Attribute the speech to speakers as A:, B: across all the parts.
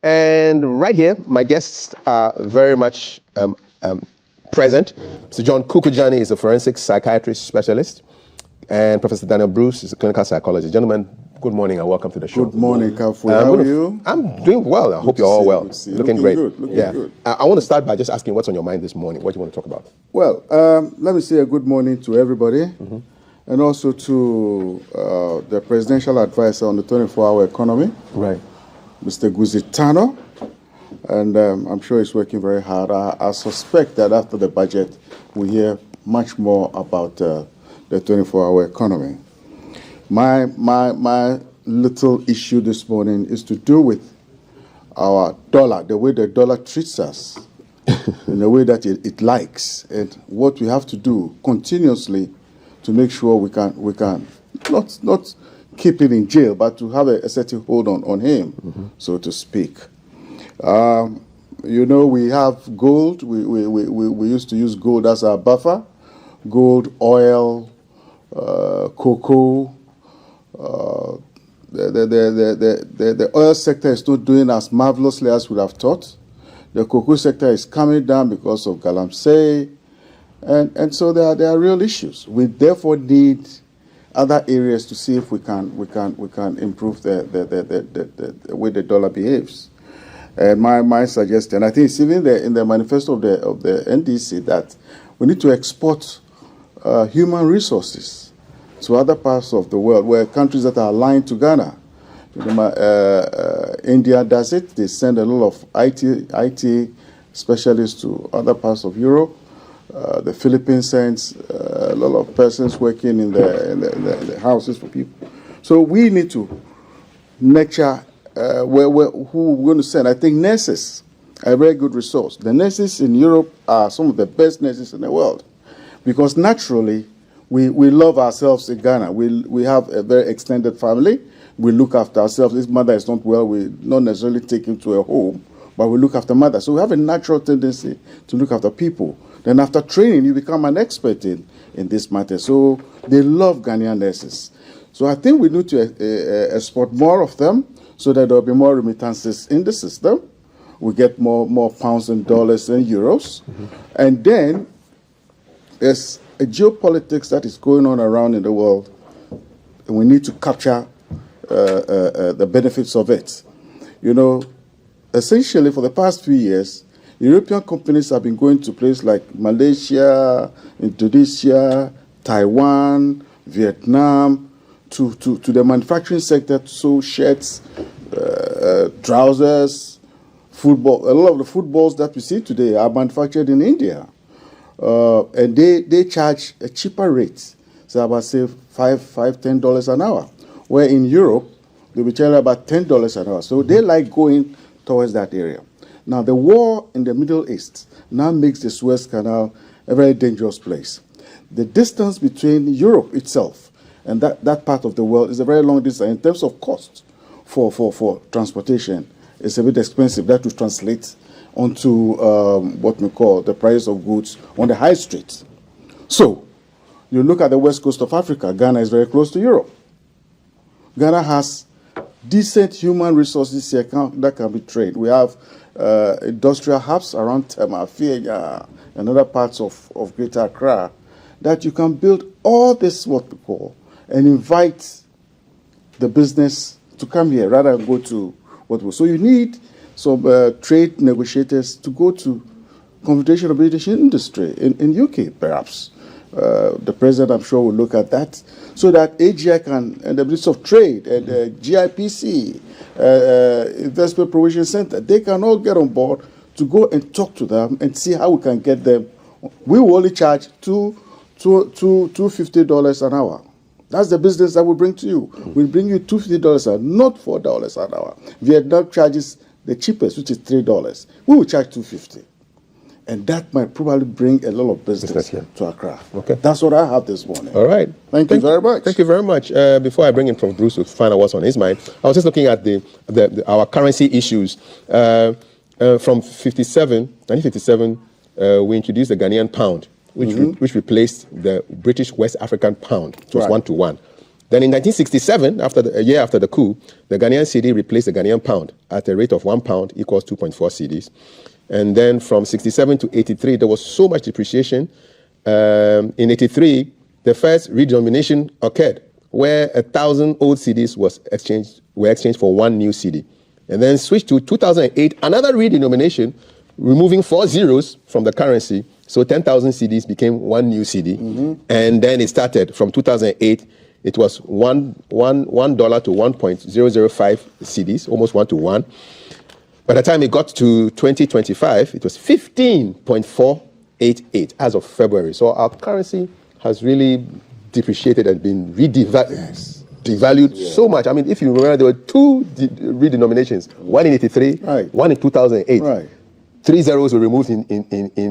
A: And right here, my guests are very much present. So John Kuuku Dsane is a forensic psychiatrist specialist, and Professor Daniel Bruce is a clinical psychologist. Gentlemen, good morning and welcome to the show.
B: Good morning, Kafui. How are you?
A: I'm doing well. I hope you're all well. Looking great.
B: Looking good.
A: I want to start by just asking what's on your mind this morning. What do you want to talk about?
B: Well, let me say a good morning to everybody, and also to the presidential advisor on the 24-hour economy,
A: Right.
B: Mr. Kuuku Dsane, and I'm sure he's working very hard. I suspect that after the budget, we'll hear much more about the 24-hour economy. My little issue this morning is to do with our dollar, the way the dollar treats us, in the way that it likes, and what we have to do continuously to make sure we can not keep it in jail, but to have a certain hold on him, so to speak. We have gold. We used to use gold as our buffer. Gold, oil, cocoa. The oil sector is not doing as marvelously as we have thought. The cocoa sector is coming down because of galamsey, and so there are real issues. We therefore need other areas to see if we can improve the way the dollar behaves. And my suggestion, I think it's even in the manifesto of the NDC, that we need to export human resources to other parts of the world, where countries that are aligned to Ghana. India does it. They send a lot of IT specialists to other parts of Europe. The Philippines sends a lot of persons working in the houses for people. So we need to nurture who we're going to send. I think nurses are a very good resource. The nurses in Europe are some of the best nurses in the world, because naturally we love ourselves in Ghana. We have a very extended family. We look after ourselves. If mother is not well, we not necessarily take him to a home, but we look after mother. So we have a natural tendency to look after people. Then after training, you become an expert in this matter. So they love Ghanaian nurses. So I think we need to export more of them, so that there will be more remittances in the system. We get more pounds and dollars and euros. And then there's a geopolitics that is going on around in the world, and we need to capture the benefits of it. Essentially for the past few years, European companies have been going to places like Malaysia, Indonesia, Taiwan, Vietnam, to the manufacturing sector, to sew shirts, trousers, football. A lot of the footballs that we see today are manufactured in India. And they charge a cheaper rate, so about say $10 an hour, where in Europe they'll be charging about $10 an hour. So they like going towards that area. Now the war in the Middle East now makes the Suez Canal a very dangerous place. The distance between Europe itself and that part of the world is a very long distance. In terms of cost for transportation, it's a bit expensive. That will translate onto what we call the price of goods on the high street. So you look at the west coast of Africa. Ghana is very close to Europe. Ghana has decent human resources here that can be trained. We have industrial hubs around Tema, Fienya, and other parts of Greater Accra, that you can build all this, what we call, and invite the business to come here rather than go to what we. So you need some trade negotiators to go to Confederation of British Industry in UK, perhaps. The president, I'm sure, will look at that, so that AGI can, and the Ministry of Trade, and GIPC, Investment Provision Center, they can all get on board to go and talk to them and see how we can get them. We will only charge $250 an hour. That's the business that we bring to you. We'll bring you $250 an hour, not $4 an hour. Vietnam charges the cheapest, which is $3. We will charge $250. And that might probably bring a lot of business to Accra. Okay. That's what I have this morning.
A: All right.
B: Thank you very much.
A: Thank you very much. Before I bring in Prof. Bruce to find out what's on his mind, I was just looking at our currency issues. From 1957, we introduced the Ghanaian pound, which replaced the British West African pound. It was 1-to-1. Then in 1967, a year after the coup, the Ghanaian cedi replaced the Ghanaian pound at a rate of 1 pound equals 2.4 cedis. And then from 67 to 83, there was so much depreciation. In 83, the first redenomination occurred, where 1,000 old cedis were exchanged for one new cedi. And then switched to 2008, another redenomination, removing 4 zeros from the currency. So 10,000 cedis became one new cedi. And then it started from 2008. It was $1 to 1.005 cedis, almost 1 to 1. By the time it got to 2025, it was 15.488 as of February. So our currency has really depreciated and been devalued so much. I mean, if you remember, there were 2 redenominations, one in 83, one in 2008. Right. 3 zeros were removed in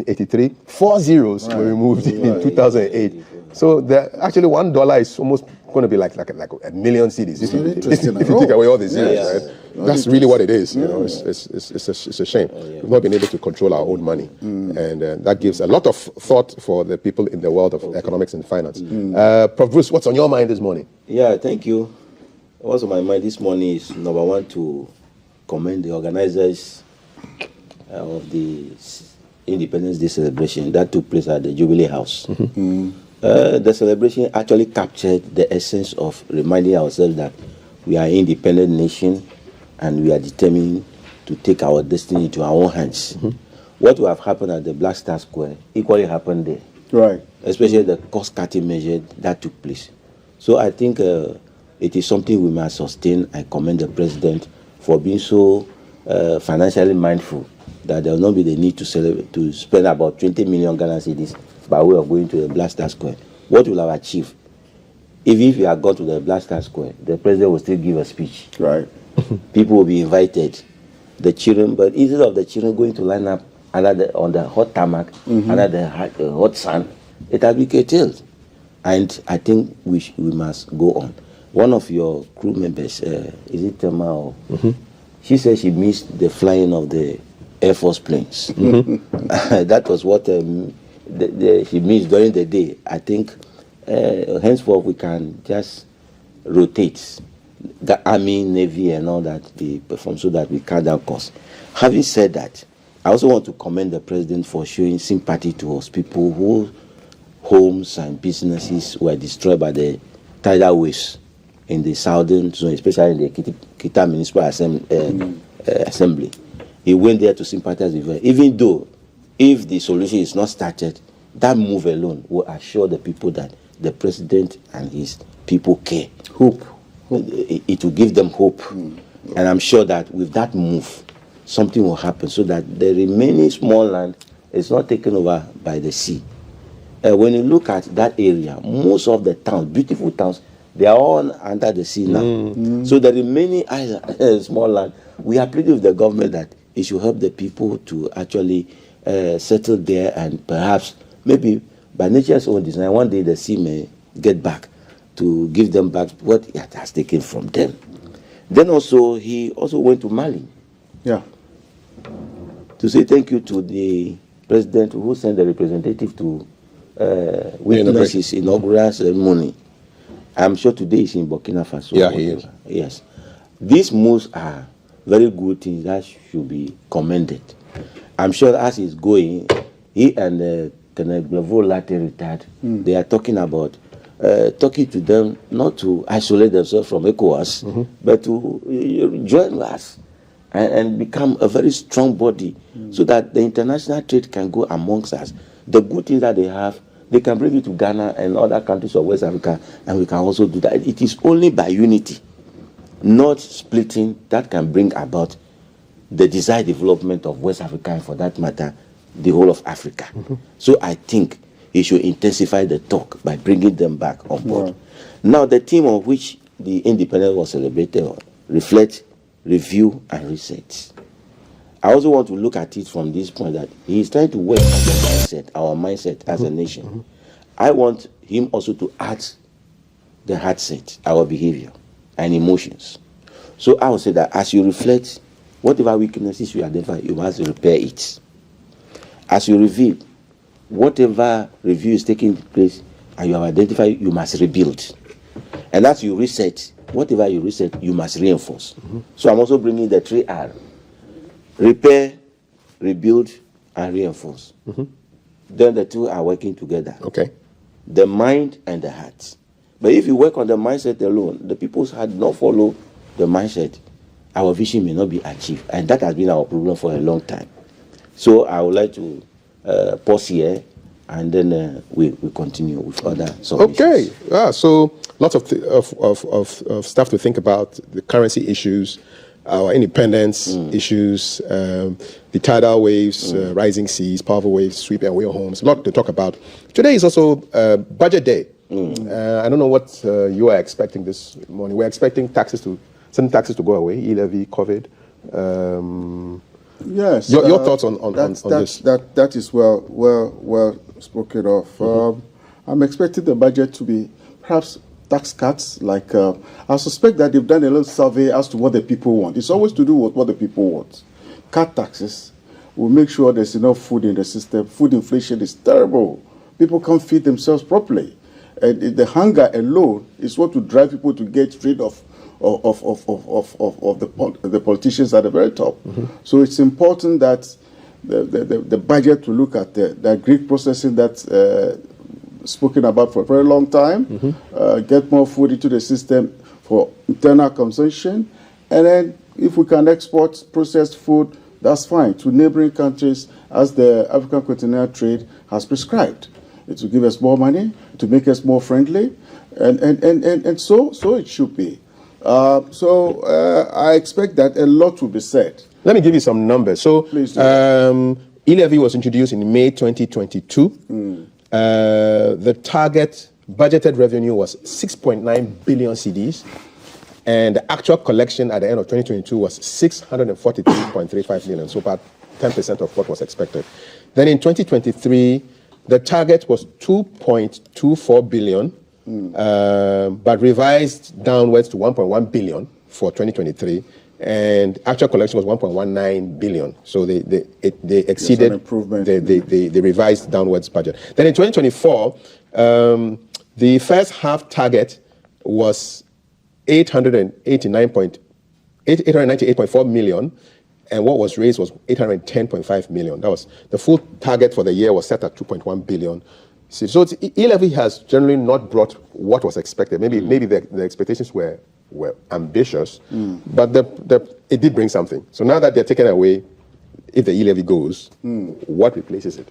A: 83, 4 zeros were removed in 2008. So actually $1 is almost going to be like a million cedis if you take away all the zeros, right? That's really what it is. You know, it's a shame. We've not been able to control our own money, and that gives a lot of thought for the people in the world of economics and finance. Prof. Bruce, what's on your mind this morning?
C: Yeah, thank you. What's on my mind this morning is, number one, to commend the organizers of the Independence Day celebration that took place at the Jubilee House. The celebration actually captured the essence of reminding ourselves that we are an independent nation and we are determined to take our destiny into our own hands. What will have happened at the Black Star Square equally happened there. Right. Especially the cost-cutting measure that took place. So I think it is something we must sustain. I commend the president for being so financially mindful that there will not be the need to spend about 20 million Ghana cedis by way of going to the Black Star Square. What will have achieved? If you had gone to the Black Star Square, the president will still give a speech. Right. People will be invited. The children, but instead of the children going to line up on the hot tarmac, under the hot sun, it has been curtailed. And I think we must go on. One of your crew members, is it Tema? She said she missed the flying of the Air Force planes. That was what she missed during the day. I think henceforth we can just rotate the Army, Navy, and all that they perform so that we cut down costs. Having said that, I also want to commend the president for showing sympathy towards people whose homes and businesses were destroyed by the tidal waves in the southern zone, especially in the Kita Municipal Assembly. He went there to sympathize with her, even though if the solution is not started, that move alone will assure the people that the president and his people care. Hope. It will give them hope. And I'm sure that with that move, something will happen so that the remaining small land is not taken over by the sea. When you look at that area, most of the towns, beautiful towns, they are all under the sea now. So the remaining small land, we are pleading with the government that it should help the people to actually settle there, and perhaps, maybe by nature's own design, one day the sea may get back to give them back what it has taken from them. Then also, he also went to Mali. Yeah. To say thank you to the president who sent the representative to witness his inaugural ceremony. I'm sure today he's in Burkina Faso. Yeah, he is. Yes. These moves are very good things that should be commended. I'm sure as he's going, he and Colonel Blevo Latte retired, they are talking about talking to them not to isolate themselves from ECOWAS, but to join us and become a very strong body so that the international trade can go amongst us. The good things that they have, they can bring it to Ghana and other countries of West Africa, and we can also do that. It is only by unity, not splitting, that can bring about the desired development of West Africa, and for that matter, the whole of Africa. So I think he should intensify the talk by bringing them back on board. Now, the theme on which the independence was celebrated, reflect, review, and reset. I also want to look at it from this point that he is trying to work on the mindset, our mindset as a nation. I want him also to add the heart set, our behavior and emotions. So I would say that as you reflect, whatever weaknesses you identify, you must repair it. As you review, whatever review is taking place and you have identified, you must rebuild. And as you reset, whatever you reset, you must reinforce. So I'm also bringing the 3R: repair, rebuild, and reinforce. Then the two are working together.
A: Okay.
C: The mind and the heart. But if you work on the mindset alone, the people's heart not follow the mindset, our vision may not be achieved. And that has been our problem for a long time. So I would like to pause here, and then we continue with other submissions.
A: Okay. So lots of stuff to think about: the currency issues, our independence issues, the tidal waves, rising seas, powerful waves sweeping away homes. A lot to talk about. Today is also budget day. I don't know what you are expecting this morning. We're expecting certain taxes to go away: e-levy, COVID.
B: Yes.
A: Your thoughts on this?
B: That is well spoken of. I'm expecting the budget to be perhaps tax cuts. Like I suspect that they've done a little survey as to what the people want. It's always to do with what the people want. Cut taxes. We'll make sure there's enough food in the system. Food inflation is terrible. People can't feed themselves properly. And the hunger alone is what will drive people to get rid of the politicians at the very top. So it's important that the budget to look at the Greek processing that's spoken about for a very long time, get more food into the system for internal consumption, and then if we can export processed food, that's fine, to neighboring countries as the African Continental Trade has prescribed. It will give us more money, to make us more friendly, and so it should be. I expect that a lot will be said.
A: Let me give you some numbers. So,
B: Please do.
A: e-levy was introduced in May 2022. The target budgeted revenue was 6.9 billion cedis, and the actual collection at the end of 2022 was 643.35 million, so about 10% of what was expected. Then in 2023, the target was 2.24 billion, but revised downwards to 1.1 billion for 2023, and actual collection was 1.19 billion. So they exceeded the revised downwards budget. Then in 2024, the first half target was 898.4 million, and what was raised was 810.5 million. That was the full target for the year was set at 2.1 billion. So e-levy has generally not brought what was expected. Maybe the expectations were ambitious, but it did bring something. So now that they're taken away, if the e-levy goes, what replaces it?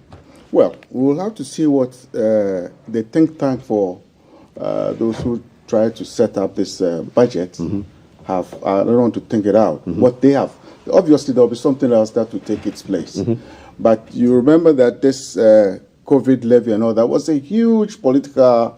B: Well, we'll have to see what the think tank for those who try to set up this budget have. I don't want to think it out. What they have. Obviously, there'll be something else that will take its place. But you remember that this COVID levy and all that was a huge political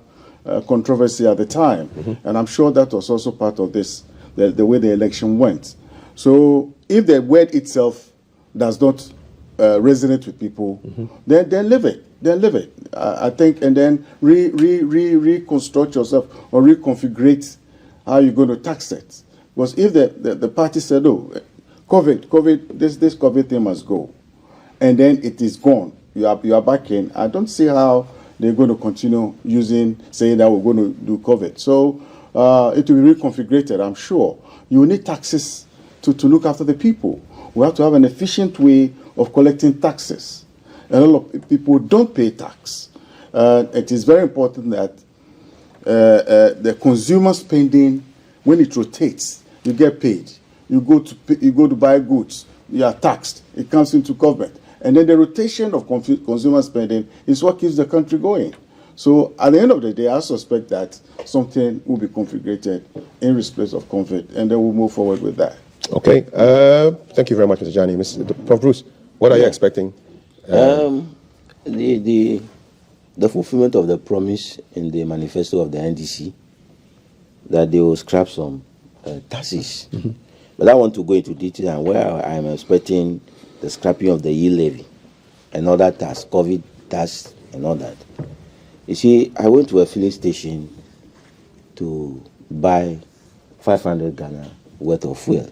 B: controversy at the time. And I'm sure that was also part of this, the way the election went. So if the word itself does not resonate with people, then leave it. Then leave it. I think, and then reconstruct yourself or reconfigure how you're going to tax it. Because if the party said, oh, COVID, this COVID thing must go, and then it is gone, you are back in, I don't see how they're going to continue saying that we're going to do COVID. So it will be reconfigured, I'm sure. You need taxes to look after the people. We have to have an efficient way of collecting taxes. A lot of people don't pay tax. It is very important that the consumer spending, when it rotates, you get paid. You go to buy goods, you are taxed. It comes into government. And then the rotation of consumer spending is what keeps the country going. So at the end of the day, I suspect that something will be configured in respect of COVID, and then we'll move forward with that.
A: Okay. Thank you very much, Mr. Dsane. Prof. Bruce, what are you expecting?
C: The fulfillment of the promise in the manifesto of the NDC that they will scrap some taxes. But I want to go into detail and where I am expecting the scrapping of the e-levy and other tax, COVID tax and all that. You see, I went to a filling station to buy 500 Ghana worth of fuel,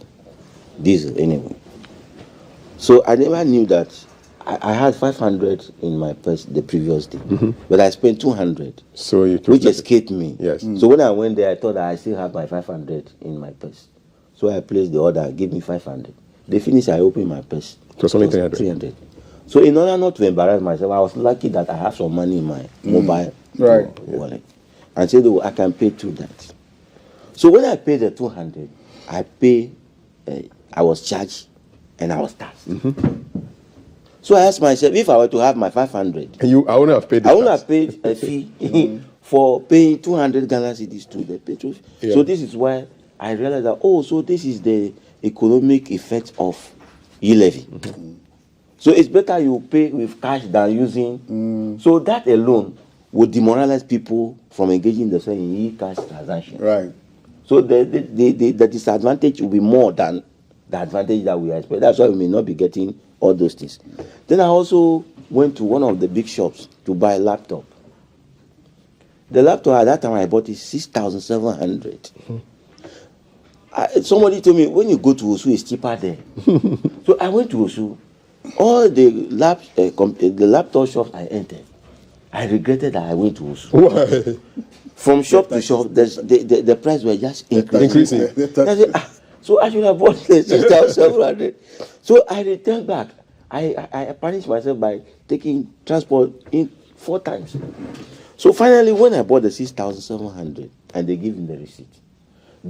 C: diesel anyway. So I never knew that I had 500 in my purse the previous day, but I spent 200,
A: So you took
C: which escaped me.
A: Yes.
C: So when I went there, I thought that I still have my 500 in my purse. So I placed the order, give me 500. They finished, I opened my purse.
A: It was only 300.
C: 300. So in order not to embarrass myself, I was lucky that I have some money in my mobile wallet. And said, oh, I can pay through that. So when I paid the 200, I was charged and I was taxed. So I asked myself, if I were to have my 500,
A: I wouldn't have paid
C: I wouldn't have paid a fee for paying 200 Ghana cedis to the petrol.
A: Yeah.
C: So this is why I realized that, oh, so this is the economic effect of e-levy. So it's better you pay with cash than using. So that alone would demoralize people from engaging themselves in e-cash transactions.
B: Right.
C: So the disadvantage will be more than the advantage that we expect. That's why we may not be getting all those things. Then I also went to one of the big shops to buy a laptop. The laptop at that time I bought is 6,700. Somebody told me when you go to Osu, it's cheaper there. So I went to Osu. All the laptop shops I entered, I regretted that I went to Osu.
A: Why?
C: From shop to shop, the price were just increasing. I said, so I should have bought the 6,700. So I returned back. I punished myself by taking transport in 4 times. So finally, when I bought the 6,700 and they give me the receipt,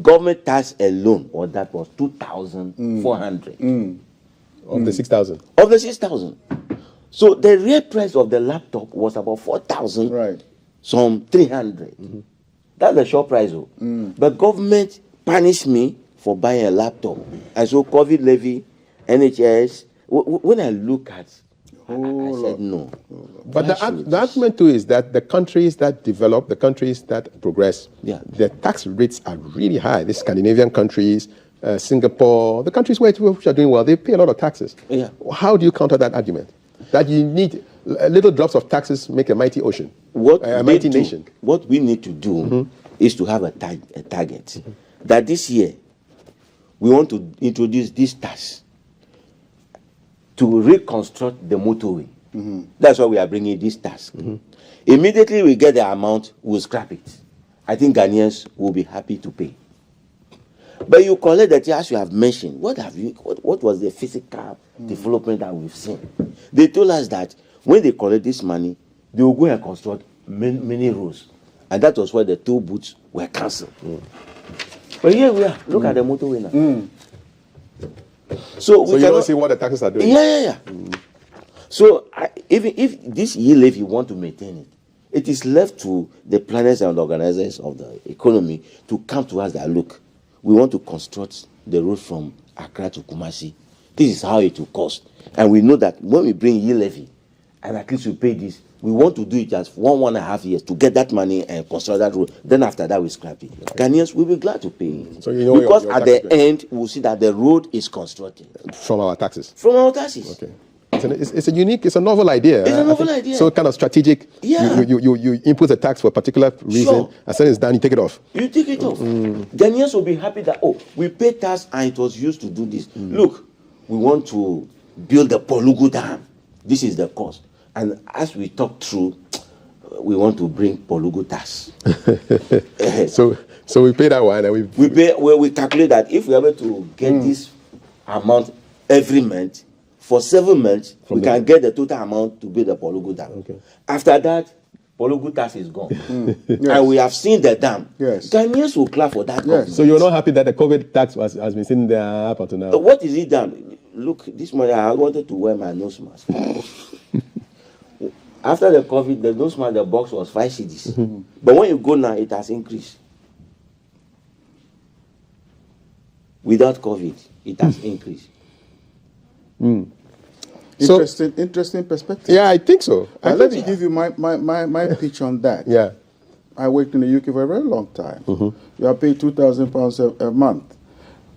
C: government tax alone, or that was 2,400
A: Of the 6,000.
C: of the 6,000. So the real price of the laptop was about 4,000.
B: Right.
C: Some 300. That's the shop price. But government punished me for buying a laptop. And so COVID levy, NHS, when I look at, I said no.
A: But the argument too is that the countries that develop, the countries that progress, their tax rates are really high. The Scandinavian countries, Singapore, the countries which are doing well, they pay a lot of taxes.
C: Yeah.
A: How do you counter that argument? That you need little drops of taxes make a mighty ocean, a mighty nation.
C: What we need to do is to have a target. That this year, we want to introduce this tax to reconstruct the motorway. That's why we are bringing this tax. Immediately we get the amount, we'll scrap it. I think Ghanaians will be happy to pay. But you collect that, as you have mentioned, what was the physical development that we've seen? They told us that when they collect this money, they will go and construct many roads. And that was why the toll booths were cancelled. But here we are. Look at the motorway now. So
A: you don't see what the taxes are doing?
C: Yeah. So even if this e-levy want to maintain it, it is left to the planners and organizers of the economy to come to us that, look, we want to construct the road from Accra to Kumasi. This is how it will cost. And we know that when we bring e-levy, and at least we pay this, we want to do it just 1.5 years to get that money and construct that road. Then after that, we scrap it. Ghanaians will be glad to pay it.
A: So you know
C: because at the end, we'll see that the road is constructed.
A: From our taxes?
C: From our taxes.
A: Okay. It's a novel idea.
C: It's a novel idea.
A: So kind of strategic.
C: Yeah.
A: You input a tax for a particular reason, and then it's done, you take it off.
C: You take it off. Ghanaians will be happy that, oh, we pay tax and it was used to do this. Look, we want to build the Kuuku Dam. This is the cost. And as we talk through, we want to bring Kuuku tax.
A: So we pay that one, and
C: we calculate that if we are able to get this amount every month, for 7 months, we can get the total amount to build the Kuuku Dam.
A: Okay.
C: After that, Kuuku tax is gone. And we have seen the dam.
B: Yes.
C: Ghanaians will clap for that.
B: Yes.
A: So you're not happy that the COVID tax has been sitting there up until now?
C: What is it done? Look, this morning I wanted to wear my nose mask. After the COVID, the nose mask, the box was 5 cedis. But when you go now, it has increased. Without COVID, it has increased.
B: Interesting perspective.
A: Yeah, I think so.
B: Let me give you my pitch on that.
A: Yeah.
B: I worked in the UK for a very long time. You are paid £2,000 a month.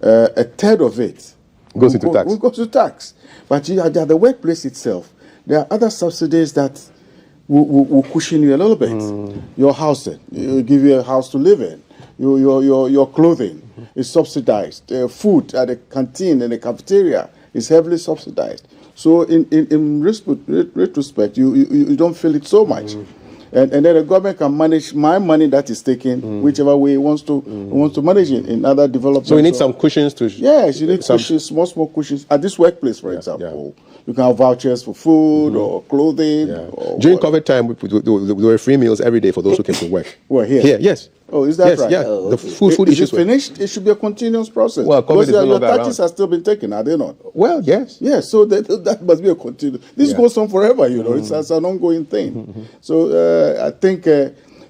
B: A third of it
A: goes into tax.
B: Will go to tax. But at the workplace itself, there are other subsidies that will cushion you a little bit. Your housing, will give you a house to live in. Your clothing is subsidized. Food at the canteen and the cafeteria is heavily subsidized. So in retrospect, you don't feel it so much. And then the government can manage my money that is taken whichever way it wants to manage it in other developments.
A: So we need some cushions to.
B: Yes, you need cushions, small cushions. At this workplace, for example, you can have vouchers for food or clothing. Or
A: during COVID time, there were free meals every day for those who came to work.
B: Well, here?
A: Here, yes.
B: Oh, is that
A: yes,
B: right?
A: Yeah,
B: oh,
A: the food
B: is
A: issues
B: it finished? It should be a continuous process.
A: Well, COVID
B: because
A: is no
B: your
A: longer
B: taxes
A: around.
B: have still been taken, are they not?
A: Well, yes.
B: Yes, so that must be a continuous. This goes on forever, you know. It's an ongoing thing. So I think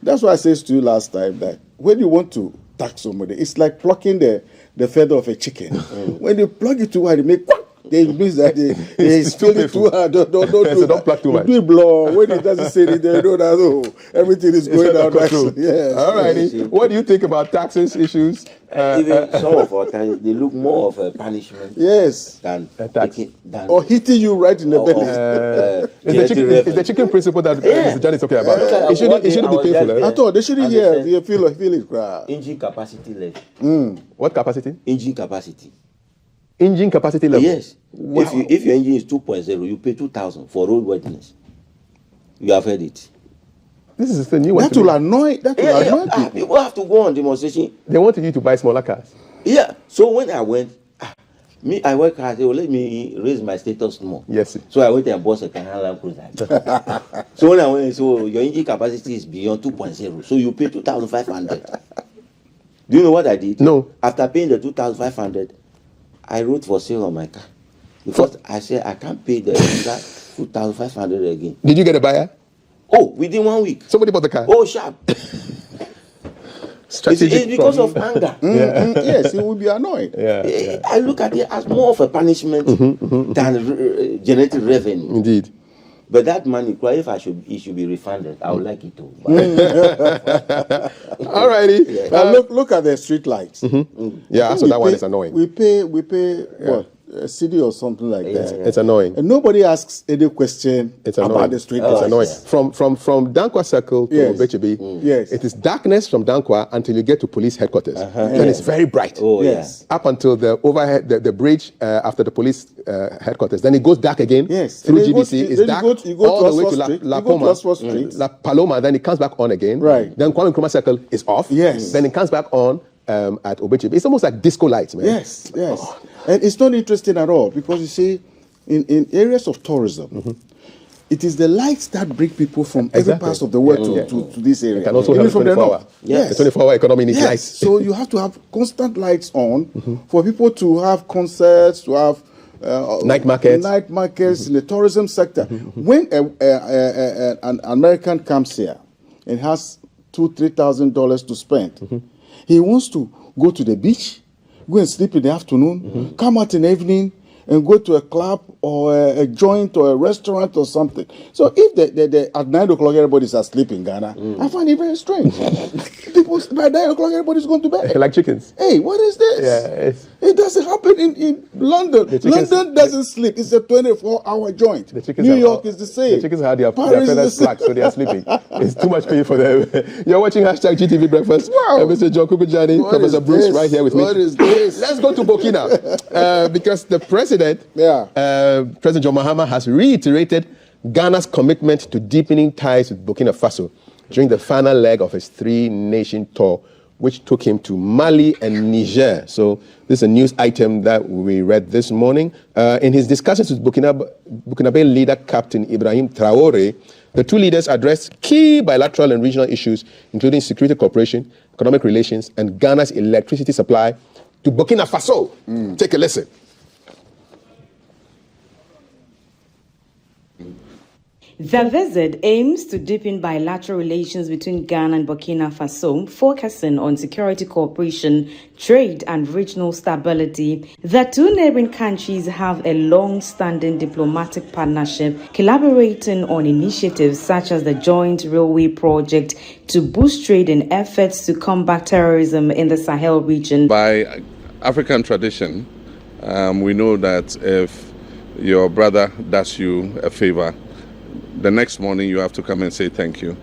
B: that's why I said to you last time that when you want to tax somebody, it's like plucking the feather of a chicken. When you plug it too hard, it make quack. It means that they spill it too hard. Don't do
A: so don't plug too much.
B: Do it blow. When it doesn't say it, they know that everything is going down nicely. Yes.
A: All righty. What do you think about taxes issues?
C: Even some of our times, they look more of a punishment than
B: or hitting you right in the belly.
A: It's the chicken principle that Mr. John is talking about. It shouldn't be painful.
B: I thought they shouldn't feel it.
C: Engine capacity level.
A: What capacity?
C: Engine capacity.
A: Engine capacity level?
C: Yes. Wow. If your engine is 2.0, you pay 2,000 for roadworthiness. You have heard it.
A: This is the new one.
B: That will annoy people.
C: People have to go on demonstration.
A: They wanted you to buy smaller cars.
C: Yeah. So when I went, I work hard. They will let me raise my status more.
A: Yes.
C: So I went and bought a Land Cruiser. So when I went, so your engine capacity is beyond 2.0. So you pay 2,500. Do you know what I did?
A: No.
C: After paying the 2,500, I wrote for sale on my car. Because I said I can't pay the extra 2,500 again.
A: Did you get a buyer?
C: Oh, within 1 week.
A: Somebody bought the car?
C: Oh, sharp. It's because of anger.
B: Yes, he will be annoyed.
C: I look at it as more of a punishment than generating revenue.
A: Indeed.
C: But that money, if it should be refunded, I would like it to.
A: All righty.
B: Look at the street lights.
A: Yeah, so that one is annoying.
B: We pay what? A city or something like that.
A: It's annoying.
B: And nobody asks any question about the street lights.
A: It's annoying. From Dankwa Circle to Obechebi, it is darkness from Dankwa until you get to police headquarters. Then it's very bright.
C: Oh, yes.
A: Up until the overhead, the bridge after the police headquarters. Then it goes dark again.
B: Yes.
A: Through GDC. It's dark all the way to La Poma. La Paloma. Then it comes back on again.
B: Right.
A: Then Kwame Nkrumah Circle is off.
B: Yes.
A: Then it comes back on at Obechebi. It's almost like disco lights, man.
B: Yes. And it's not interesting at all because you see, in areas of tourism, it is the lights that bring people from every part of the world to this area.
A: It can also help
B: from the north.
A: Yes. The 24-hour economy needs lights.
B: So you have to have constant lights on for people to have concerts, to have
A: night markets
B: in the tourism sector. When an American comes here and has $2,000-3,000 to spend, he wants to go to the beach, go and sleep in the afternoon, come out in the evening, and go to a club or a joint or a restaurant or something. So if at 9 o'clock everybody's asleep in Ghana, I find it very strange. People, by 9 o'clock everybody's going to bed.
A: Like chickens.
B: Hey, what is this? It doesn't happen in London. London doesn't sleep. It's a 24-hour joint. New York is the same.
A: The chickens have their feathers slack, so they are sleeping. It's too much pay for them. You're watching #GTV Breakfast.
B: Wow.
A: Mr. John Kuuku Dsane, Professor Bruce right here with me.
B: What is this?
A: Let's go to Burkina because the president, President John Mahama, has reiterated Ghana's commitment to deepening ties with Burkina Faso during the final leg of his 3-nation tour, which took him to Mali and Niger. So this is a news item that we read this morning. In his discussions with Burkinabe leader Captain Ibrahim Traore, the two leaders addressed key bilateral and regional issues, including security cooperation, economic relations, and Ghana's electricity supply to Burkina Faso. Take a listen.
D: The visit aims to deepen bilateral relations between Ghana and Burkina Faso, focusing on security cooperation, trade, and regional stability. The two neighboring countries have a long-standing diplomatic partnership, collaborating on initiatives such as the joint railway project to boost trade and efforts to combat terrorism in the Sahel region.
E: By African tradition, we know that if your brother does you a favor, the next morning you have to come and say thank you.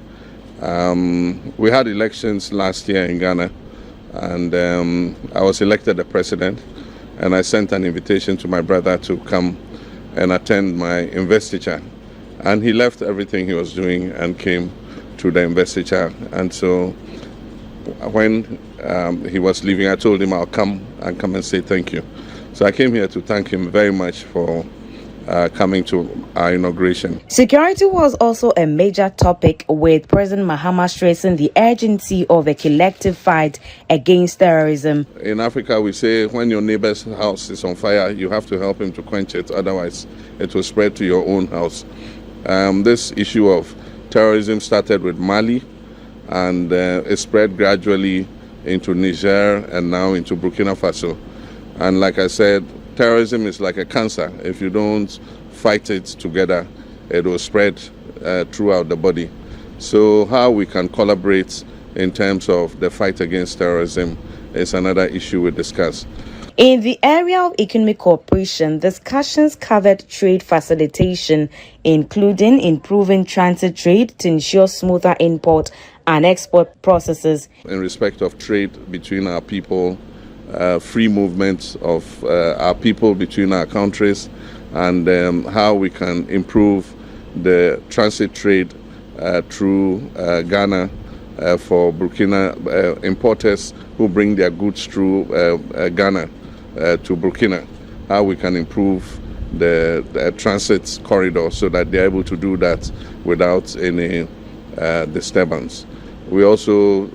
E: We had elections last year in Ghana, and I was elected the president. and I sent an invitation to my brother to come and attend my investiture. And he left everything he was doing and came to the investiture. And so when he was leaving, I told him I'll come and say thank you. So I came here to thank him very much for coming to our inauguration.
D: Security was also a major topic, with President Mahama stressing the urgency of a collective fight against terrorism.
E: In Africa, we say when your neighbor's house is on fire, you have to help him to quench it, otherwise it will spread to your own house. This issue of terrorism started with Mali, and it spread gradually into Niger and now into Burkina Faso. And like I said, terrorism is like a cancer. If you don't fight it together, it will spread throughout the body. So how we can collaborate in terms of the fight against terrorism is another issue we discuss.
D: In the area of economic cooperation, discussions covered trade facilitation, including improving transit trade to ensure smoother import and export processes.
E: In respect of trade between our people, free movement of our people between our countries, and how we can improve the transit trade through Ghana for Burkina importers who bring their goods through Ghana to Burkina, how we can improve the transit corridor so that they're able to do that without any disturbance. We also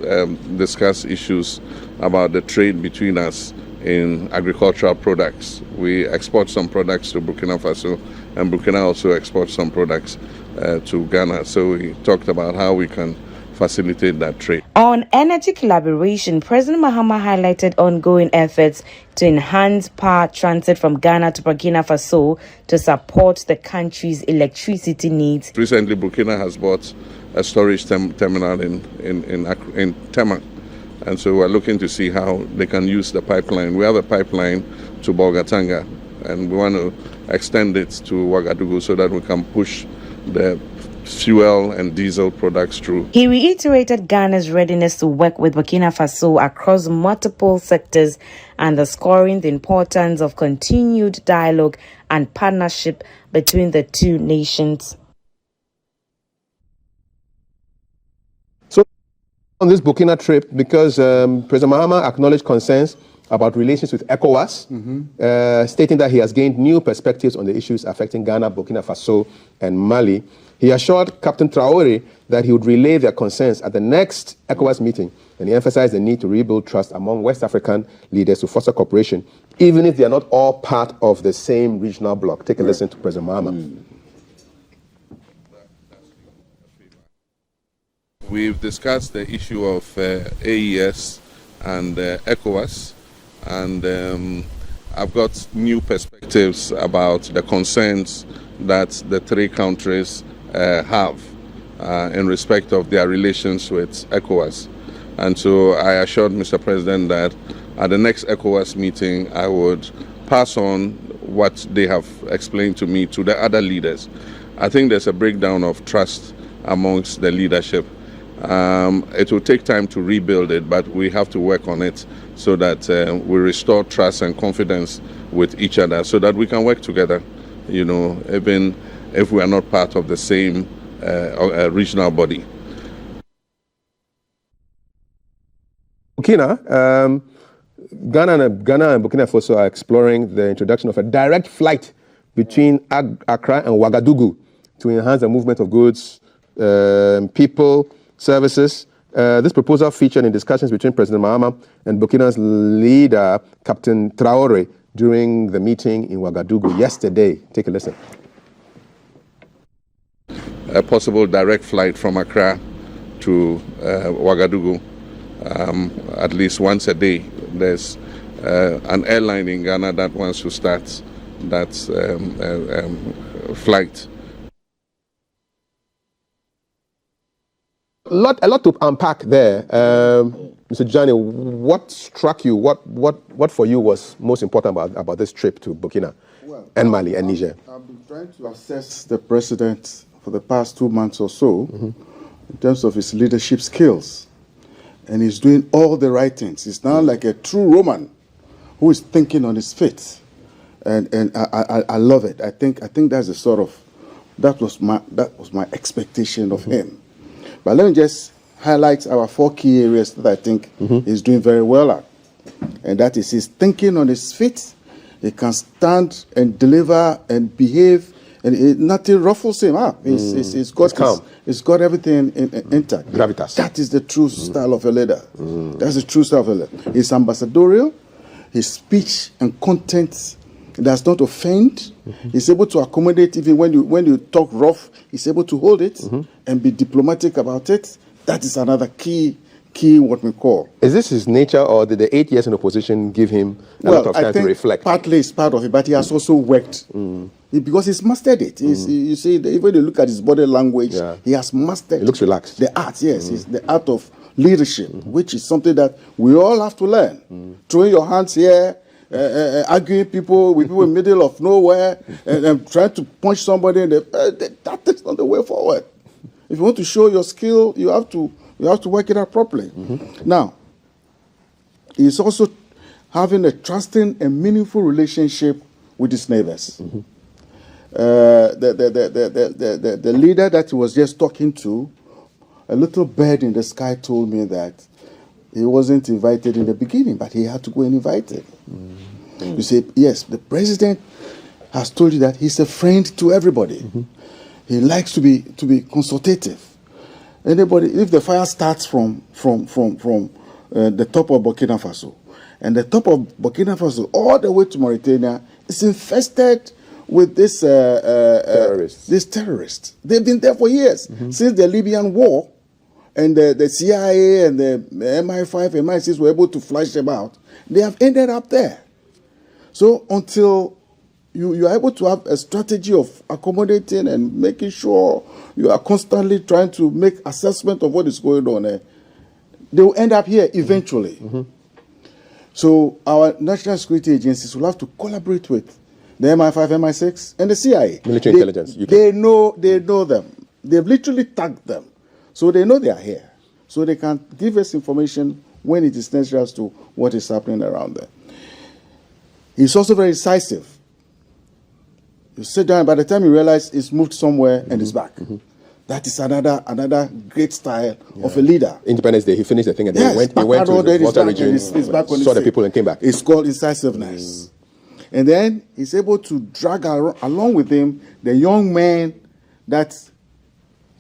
E: discuss issues about the trade between us in agricultural products. We export some products to Burkina Faso, and Burkina also exports some products to Ghana. So we talked about how we can facilitate that trade.
D: On energy collaboration, President Mahama highlighted ongoing efforts to enhance power transit from Ghana to Burkina Faso to support the country's electricity needs.
E: Recently, Burkina has bought a storage terminal in Tema, and so we're looking to see how they can use the pipeline. We have a pipeline to Bolgatanga, and we want to extend it to Ouagadougou so that we can push the fuel and diesel products through.
D: He reiterated Ghana's readiness to work with Burkina Faso across multiple sectors, underscoring the importance of continued dialogue and partnership between the two nations.
A: So on this Burkina trip, because President Mahama acknowledged concerns about relations with ECOWAS, stating that he has gained new perspectives on the issues affecting Ghana, Burkina Faso, and Mali. He assured Captain Traoré that he would relay their concerns at the next ECOWAS meeting, and he emphasized the need to rebuild trust among West African leaders to foster cooperation, even if they are not all part of the same regional bloc. Take a listen to President Mahama.
E: We've discussed the issue of AES and ECOWAS, and I've got new perspectives about the concerns that the three countries have in respect of their relations with ECOWAS. And so I assured Mr. President that at the next ECOWAS meeting, I would pass on what they have explained to me to the other leaders. I think there's a breakdown of trust amongst the leadership. It will take time to rebuild it, but we have to work on it so that we restore trust and confidence with each other so that we can work together, you know, even if we are not part of the same regional body.
A: Burkina, Ghana and Burkina Faso are exploring the introduction of a direct flight between Accra and Ouagadougou to enhance the movement of goods, people, services. This proposal featured in discussions between President Mahama and Burkina's leader, Captain Traoré, during the meeting in Ouagadougou yesterday. Take a listen.
E: A possible direct flight from Accra to Ouagadougou, at least once a day. There's an airline in Ghana that wants to start that flight.
A: A lot to unpack there. Mr. Dsane, what struck you? What for you was most important about this trip to Burkina and Mali and Niger?
B: I've been trying to assess the president for the past 2 months or so in terms of his leadership skills. And he's doing all the right things. He's now like a true Roman who is thinking on his feet, and I love it. I think that's the sort of that was my expectation of him. But let me just highlight our 4 key areas that I think he's doing very well at, and that is he's thinking on his feet. He can stand and deliver and behave, and nothing ruffles him up. He's got everything intact.
A: Gravitas.
B: That is the true style of a leader. That's the true style of a leader. He's ambassadorial. His speech and content does not offend. He's able to accommodate even when you talk rough. He's able to hold it and be diplomatic about it. That is another key what we call.
A: Is this his nature, or did the 8 years in opposition give him a lot of time to reflect?
B: Partly it's part of it, but he has also worked because he's mastered it. You see, when you look at his body language, he has mastered.
A: He looks relaxed.
B: The art, yes, it's the art of leadership, which is something that we all have to learn. Throwing your hands here, arguing people with people in the middle of nowhere, and trying to punch somebody, that is not the way forward. If you want to show your skill, you have to work it out properly. Now, he's also having a trusting and meaningful relationship with his neighbors. The leader that he was just talking to, a little bird in the sky told me that he wasn't invited in the beginning, but he had to go and invite him. You say, yes, the president has told you that he's a friend to everybody. He likes to be consultative. Anybody, if the fire starts from the top of Burkina Faso, and the top of Burkina Faso all the way to Mauritania is infested with this terrorists. They've been there for years, since the Libyan war, and the CIA and the MI5, MI6 were able to flush them out. They have ended up there. So until you are able to have a strategy of accommodating and making sure you are constantly trying to make assessment of what is going on there, they will end up here eventually. So our national security agencies will have to collaborate with the MI5, MI6, and the CIA.
A: Military intelligence.
B: They know them. They've literally tagged them. So they know they are here. So they can give us information when it is necessary as to what is happening around there. He's also very decisive. You sit down, by the time you realize it's moved somewhere and it's back. That is another great style of a leader.
A: Independence Day, he finished the thing and then he went to the water region, saw the people and came back.
B: It's called incisiveness. And then he's able to drag along with him the young men that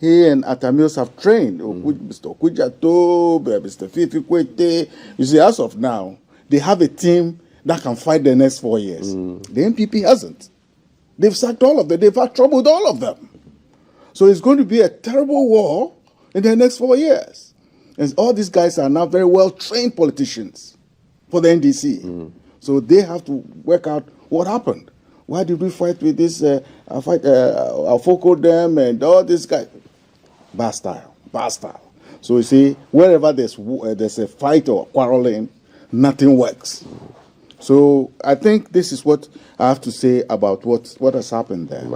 B: he and Atamios have trained. Mr. Okujato, Mr. Fifi Kwete. You see, as of now, they have a team that can fight the next 4 years. The NPP hasn't. They've sacked all of them. They've had trouble with all of them. So it's going to be a terrible war in the next 4 years. And all these guys are now very well-trained politicians for the NDC. So they have to work out what happened. Why did we fight with this, Afoko them and all these guys? Bad style. So you see, wherever there's a fight or quarreling, nothing works. So I think this is what I have to say about what has happened there.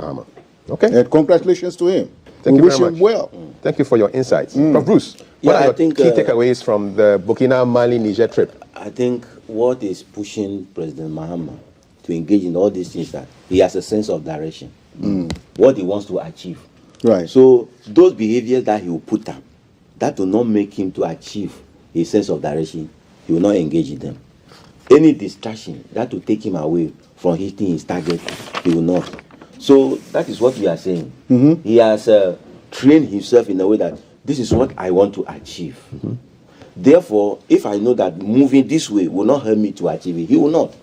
A: Okay.
B: And congratulations to him.
A: Thank you very much.
B: Wish him well.
A: Thank you for your insights. Prof. Bruce, what are your key takeaways from the Burkina, Mali, Niger trip?
C: I think what is pushing President Mahama to engage in all these things, that he has a sense of direction, what he wants to achieve.
B: Right.
C: So those behaviors that he will put up, that will not make him to achieve his sense of direction, he will not engage in them. Any distraction that will take him away from hitting his target, he will not. So that is what we are saying. He has trained himself in a way that this is what I want to achieve. Therefore, if I know that moving this way will not help me to achieve it, he will not.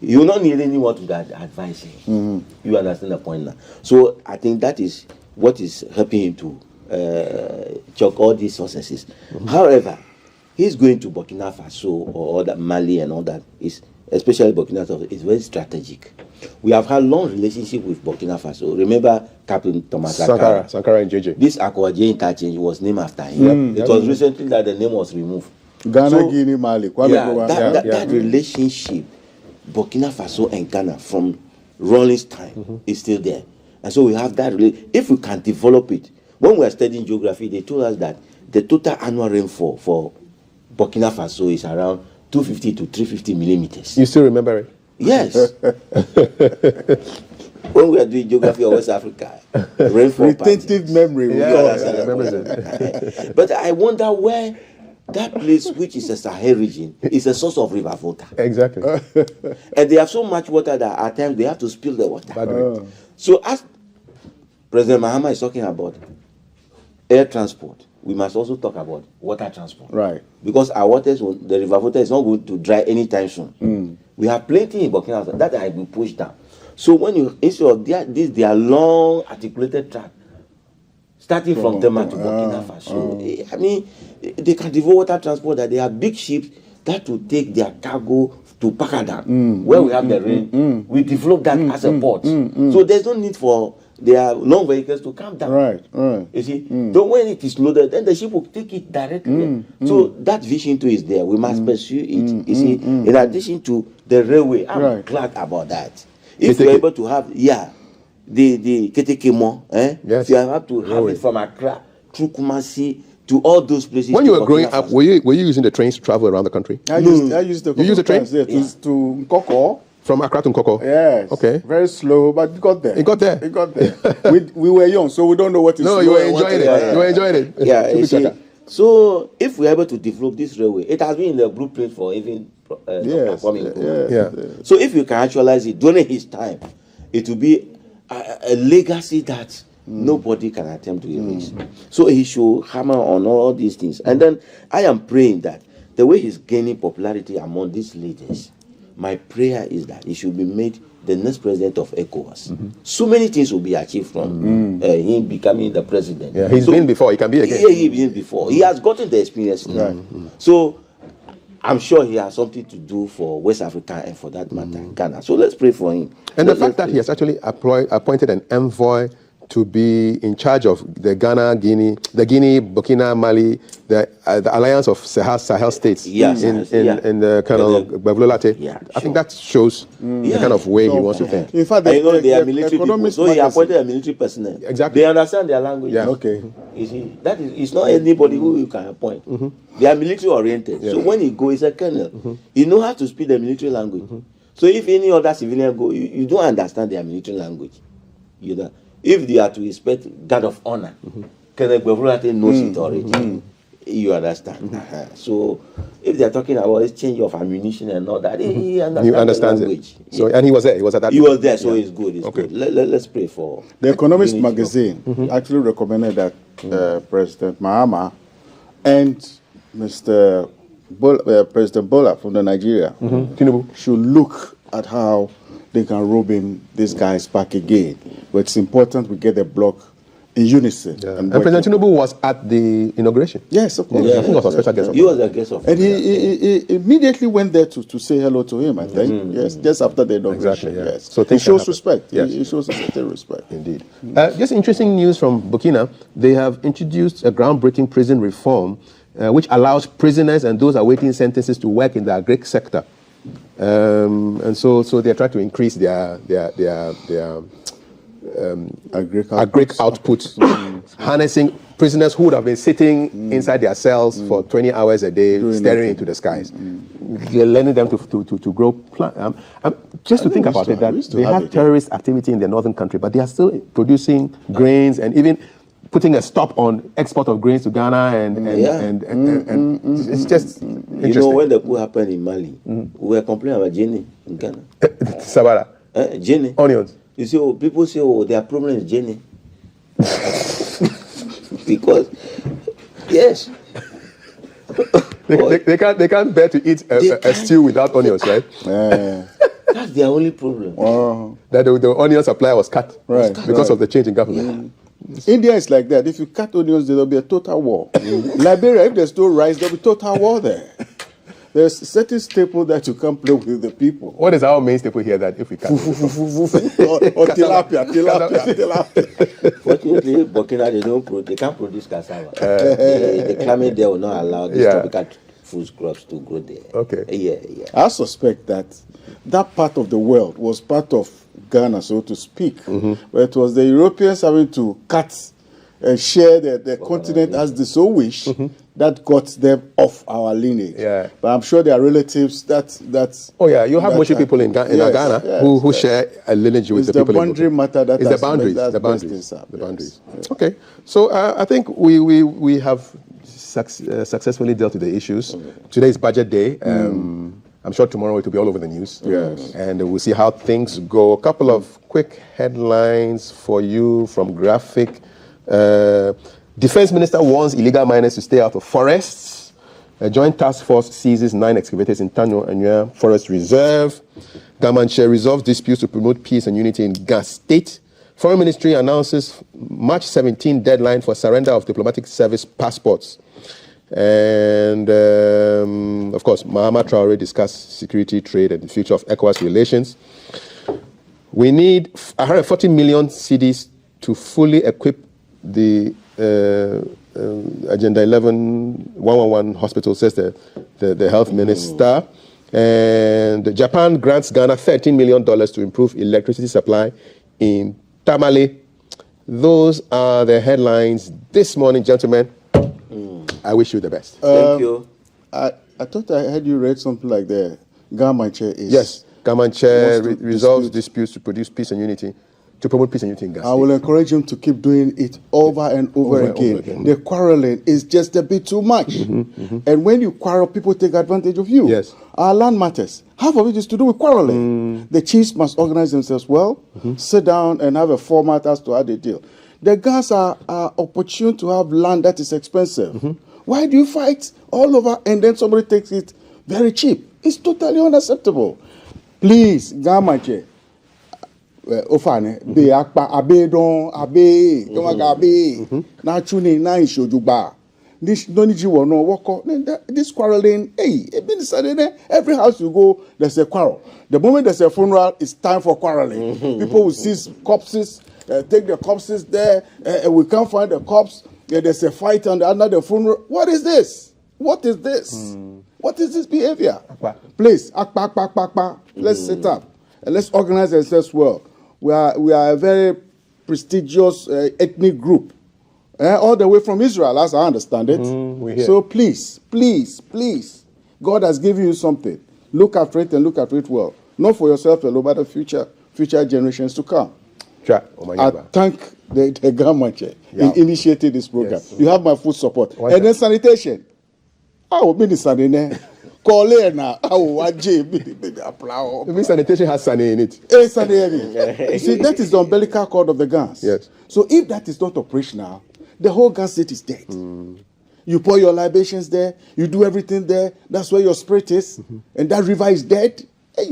C: He will not need anyone to advise him. You understand the point now? So I think that is what is helping him to chalk all these successes. However, he's going to Burkina Faso or other Mali and all that, especially Burkina Faso, is very strategic. We have had long relationship with Burkina Faso. Remember Captain Thomas
A: Sankara and JJ.
C: This Akwaje interchange was named after him. It was recently that the name was removed.
B: Ghana, Guinea, Mali.
C: That relationship, Burkina Faso and Ghana from Rawlings' time is still there. And so we have that. If we can develop it, when we are studying geography, they told us that the total annual rainfall for Burkina Faso is around 250 to 350 millimeters.
A: You still remember it?
C: Yes. When we are doing geography of West Africa, rainfall
B: Retentive
C: patterns.
B: memory.
C: But I wonder where that place, which is a Sahel region, is a source of river water.
A: Exactly.
C: And they have so much water that at times they have to spill the water.
A: Bad
C: So as President Mahama is talking about air transport, we must also talk about water transport.
B: Right.
C: Because our waters, the river water is not going to dry anytime soon. We have plenty in Burkina Faso that I will push down. So when you, instead of they are long articulated track, starting from Tema to Burkina Faso. I mean, they can develop water transport, that they have big ships that will take their cargo to Pakadam, where we have the rain. We develop that as a port. So there's no need for their long vehicles to come down.
B: Right.
C: You see, so when it is loaded, then the ship will take it directly. So that vision too is there. We must pursue it. You see, in addition to the railway, I'm glad about that. If you're able to have, the Ketekemo,
A: Yes.
C: if you have to have it from Accra through Kumasi to all those places.
A: When you were growing up, were you using the trains to travel around the country?
B: I used the
A: You used the train?
B: to Nkoko.
A: From Accra to Nkoko?
B: Yes.
A: Okay.
B: Very slow, but it got there.
A: It got there.
B: It got there. we were young, so we don't know what is
A: No,
B: slow
A: you were
B: and what
A: enjoying
B: is-
A: it. You were enjoying it.
C: Yeah, you see,
A: Chaka.
C: so if we're able to develop this railway, it has been in the blueprint for even
B: Yes.
C: Dr. Kwame Nkrumah.
A: Yeah.
C: So if you can actualize it during his time, it will be a legacy that nobody can attempt to erase. So he should hammer on all these things. And then I am praying that the way he's gaining popularity among these leaders, my prayer is that he should be made the next president of ECOWAS. So many things will be achieved from him becoming the president.
A: Yeah, he's been before. He can be again.
C: Yeah, he's been before. He has gotten the experience now. So I'm sure he has something to do for West Africa and for that matter, Ghana. So let's pray for him.
A: And the fact that he has actually appointed an envoy to be in charge of the Guinea, Burkina, Mali, the alliance of Sahel states in the kind of Bavlolate. I think that shows the kind of way he wants to think.
B: In fact,
C: And you know, they are military people, so he appointed a military personnel.
A: Exactly.
C: They understand their language.
A: Yeah.
B: Okay.
C: You see, that is, it's not anybody who you can appoint. They are military oriented. So when he goes, he's a colonel. He knows how to speak the military language. So if any other civilian go, you don't understand their military language. You know, if they are to respect guard of honor, Colonel Bavlolate knows it already. You understand? So if they are talking about exchange of ammunition and all that, he understands
A: the
C: language.
A: it. So and he was there. He was at that.
C: He was there, so it's good. It's
A: Okay.
C: good. Let's pray for
B: The Economist
C: unity of-
B: magazine actually recommended that President Mahama and Mr. President Bola from the Nigeria
A: Tinubu.
B: should look at how they can rope in these guys back again. But it's important we get the bloc in unison.
A: And President Tinubu was at the inauguration.
B: Yes, of course.
A: I think he was a special guest.
C: He was a guest of
B: And he immediately went there to say hello to him, I think. Yes, just after the inauguration.
A: Exactly, yeah.
B: Yes.
A: So
B: he
A: things
B: shows
A: can happen.
B: respect.
A: Yes.
B: He shows a certain respect.
A: Indeed. Just interesting news from Burkina. They have introduced a groundbreaking prison reform which allows prisoners and those awaiting sentences to work in the agric sector. And so they're trying to increase their agric output, harnessing prisoners who would have been sitting inside their cells for 20 hours a day, staring into the skies. They're learning them to grow plants. Just to think about it, that they have terrorist activity in the northern country, but they are still producing grains and even putting a stop on export of grains to Ghana, and it's just interesting.
C: You know, when the coup happened in Mali, we were complaining about Jenny in Ghana.
A: Sabara.
C: Jenny.
A: Onions.
C: You see, people say, their problem is Jenny. Because, yes.
A: They can't bear to eat a stew without onions, right?
C: That's their only problem.
A: That the onion supply was cut because of the change in government.
B: India is like that. If you cut onions, there will be a total war. Liberia, if there's no rice, there will be total war there. There's certain staple that you can't play with the people.
A: What is our main staple here that if we cut?
B: or tilapia.
C: Fortunately, Burkina, they can't produce cassava. The climate there will not allow these tropical food crops to grow there.
A: Okay.
C: Yeah.
B: I suspect that part of the world was part of Ghana, so to speak. But it was the Europeans having to cut share the continent as they so wish, that got them off our lineage.
A: Yeah.
B: But I'm sure there are relatives that.
A: Oh yeah, you have Moshi people in Ghana who share a lineage with
B: it's
A: the people.
B: The boundary matter that
A: it's the boundaries. The boundaries. Okay, so I think we have successfully dealt with the issues. Today is budget day. I'm sure tomorrow it will be all over the news.
B: Yes.
A: And we'll see how things go. A couple of quick headlines for you from Graphic. Defense Minister warns illegal miners to stay out of forests. A joint task force seizes 9 excavators in Tanyo Anua Forest Reserve. Gamanche resolves disputes to promote peace and unity in Gas State. Foreign Ministry announces March 17 deadline for surrender of diplomatic service passports. And, of course, Mahama Traore discussed security, trade, and the future of ECOWAS relations. We need 140 million cedis to fully equip the Agenda 111 hospital, says the health minister. And Japan grants Ghana $13 million to improve electricity supply in Tamale. Those are the headlines this morning, gentlemen. I wish you the best.
C: Thank you.
B: I thought I heard you read something like the Gamanche is.
A: Yes, Gamanche resolves disputes to produce peace and unity, to promote peace and unity in Ghana.
B: I will encourage him to keep doing it over and over again. The quarreling is just a bit too much. And when you quarrel, people take advantage of you.
A: Yes.
B: Our land matters. Half of it is to do with quarreling. The chiefs must organize themselves well, sit down and have a format as to how they deal. The Ghans are opportune to have land that is expensive. Why do you fight all over and then somebody takes it very cheap? It's totally unacceptable. Please, Gamanche, Ofane, be akpa, abe don, abe, tomaga abe, na chuni, na ishojuba. This don't need you no woko. This quarreling, hey, every house you go, there's a quarrel. The moment there's a funeral, it's time for quarreling. People will seize corpses, take the corpses there, and we can't find the corpse. There's a fight under the funeral. What is this? What is this? What is this behavior? Please, let's sit up and let's organize ourselves well. We are a very prestigious ethnic group, all the way from Israel, as I understand it. So please, God has given you something. Look after it and look after it well. Not for yourself alone, but the future generations to come. I thank the government in initiating this program. Yes. You have my full support. And then sanitation. I will be the sanitation.
A: Sanitation has sani in it.
B: You see, that is the umbilical cord of the Ghans.
A: Yes.
B: So if that is not operational, the whole Ghana state is dead. You pour your libations there, you do everything there, that's where your spirit is, and that river is dead. They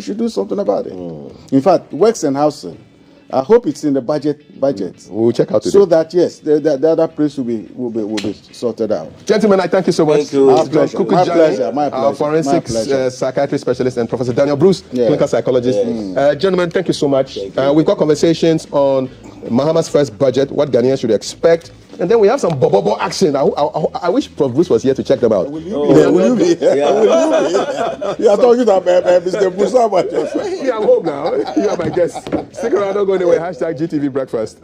B: should do something about it. In fact, works and housing, I hope it's in the budget.
A: We'll check out today.
B: So that yes, the other place will be sorted out.
A: Gentlemen, I thank you so much.
C: Thank you.
B: My pleasure.
A: Our forensic psychiatry specialist and Professor Daniel Bruce, clinical psychologist. Gentlemen, thank you so much. We've got conversations on Mahama's first budget, what Ghanaians should expect. And then we have some bobo action. I wish Prof. Bruce was here to check them out.
B: Will you be? You are talking about Mr. Bruce.
A: I'm home now. You are my guest. Stick around, don't go anywhere. #GTV Breakfast.